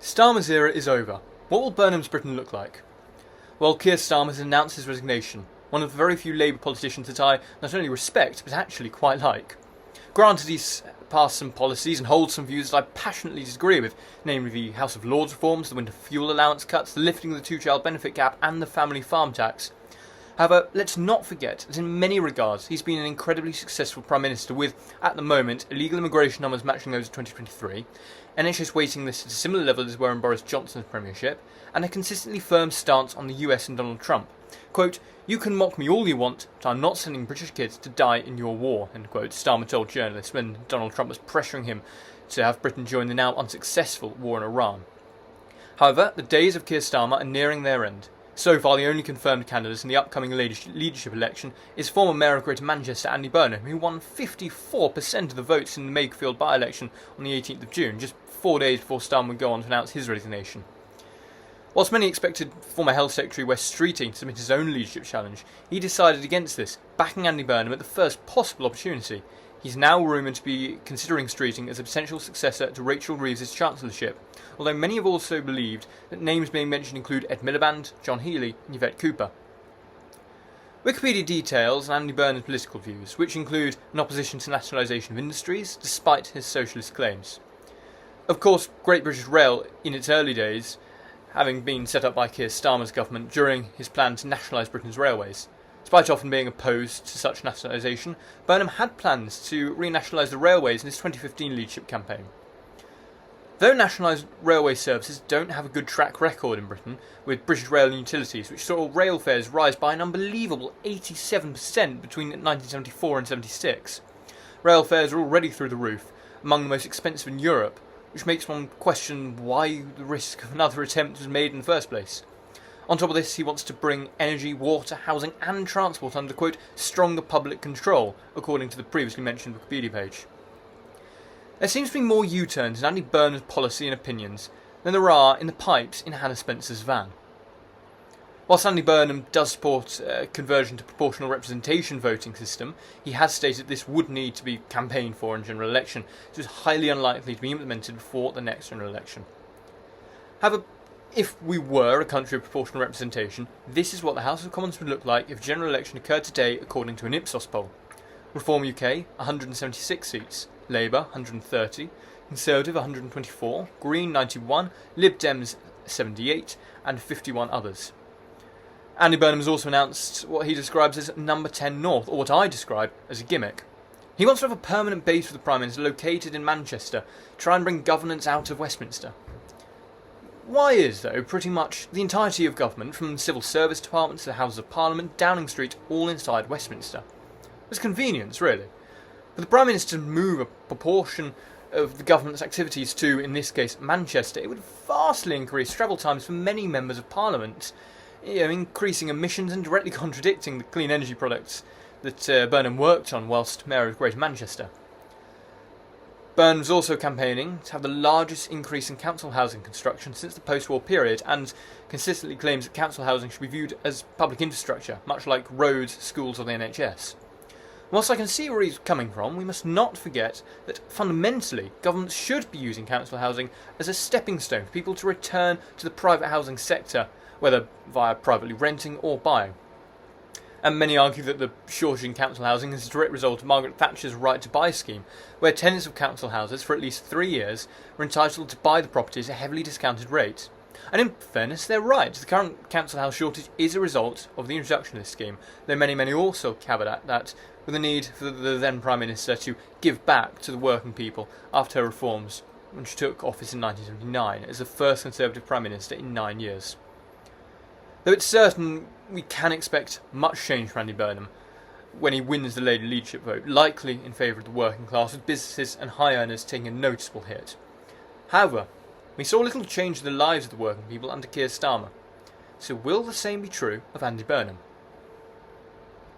Starmer's era is over. What will Burnham's Britain look like? Well, Keir Starmer has announced his resignation, one of the very few Labour politicians that I not only respect, but actually quite like. Granted, he's passed some policies and holds some views that I passionately disagree with, namely the House of Lords reforms, the winter fuel allowance cuts, the lifting of the two-child benefit cap, and the family farm tax. However, let's not forget that in many regards he's been an incredibly successful Prime Minister with, at the moment, illegal immigration numbers matching those of 2023, NHS waiting lists at a similar level as were in Boris Johnson's premiership, and a consistently firm stance on the US and Donald Trump. Quote, "You can mock me all you want, but I'm not sending British kids to die in your war," end quote, Starmer told journalists when Donald Trump was pressuring him to have Britain join the now unsuccessful war in Iran. However, the days of Keir Starmer are nearing their end. So far, the only confirmed candidate in the upcoming leadership election is former Mayor of Greater Manchester Andy Burnham, who won 54% of the votes in the Makefield by-election on the 18th of June, just 4 days before Starmer would go on to announce his resignation. Whilst many expected former Health Secretary Wes Streeting to submit his own leadership challenge, he decided against this, backing Andy Burnham at the first possible opportunity. He's now rumoured to be considering Streeting as a potential successor to Rachel Reeves' chancellorship, although many have also believed that names being mentioned include Ed Miliband, John Healey and Yvette Cooper. Wikipedia details Andy Burnham's political views, which include an opposition to nationalisation of industries, despite his socialist claims. Of course, Great British Rail, in its early days, having been set up by Keir Starmer's government during his plan to nationalise Britain's railways. Despite often being opposed to such nationalisation, Burnham had plans to renationalise the railways in his 2015 leadership campaign. Though nationalised railway services don't have a good track record in Britain, with British Rail and Utilities, which saw rail fares rise by an unbelievable 87% between 1974 and 76, rail fares are already through the roof, among the most expensive in Europe, which makes one question why the risk of another attempt was made in the first place. On top of this, he wants to bring energy, water, housing and transport under, quote, stronger public control, according to the previously mentioned Wikipedia page. There seems to be more U-turns in Andy Burnham's policy and opinions than there are in the pipes in Hannah Spencer's van. Whilst Andy Burnham does support a conversion to proportional representation voting system, he has stated this would need to be campaigned for in general election, so it's highly unlikely to be implemented before the next general election. However, if we were a country of proportional representation, this is what the House of Commons would look like if a general election occurred today according to an Ipsos poll. Reform UK, 176 seats, Labour, 130, Conservative, 124, Green, 91, Lib Dems, 78, and 51 others. Andy Burnham has also announced what he describes as Number 10 North, or what I describe as a gimmick. He wants to have a permanent base for the Prime Minister located in Manchester, try and bring governance out of Westminster. Why is, though, pretty much the entirety of government, from the civil service department to the Houses of Parliament, Downing Street, all inside Westminster? It's convenience, really. For the Prime Minister to move a proportion of the government's activities to, in this case, Manchester, it would vastly increase travel times for many members of Parliament, increasing emissions and directly contradicting the clean energy products that Burnham worked on whilst Mayor of Greater Manchester. Burnham was also campaigning to have the largest increase in council housing construction since the post-war period, and consistently claims that council housing should be viewed as public infrastructure, much like roads, schools or the NHS. Whilst I can see where he's coming from, we must not forget that fundamentally governments should be using council housing as a stepping stone for people to return to the private housing sector, whether via privately renting or buying. And many argue that the shortage in council housing is a direct result of Margaret Thatcher's right to buy scheme, where tenants of council houses for at least 3 years were entitled to buy the properties at a heavily discounted rate. And in fairness, they're right. The current council house shortage is a result of the introduction of this scheme, though many also caveat that with the need for the then Prime Minister to give back to the working people after her reforms when she took office in 1979 as the first Conservative Prime Minister in 9 years. Though it's certain we can expect much change from Andy Burnham when he wins the Labour leadership vote, likely in favour of the working class, with businesses and high earners taking a noticeable hit. However, we saw little change in the lives of the working people under Keir Starmer. So will the same be true of Andy Burnham?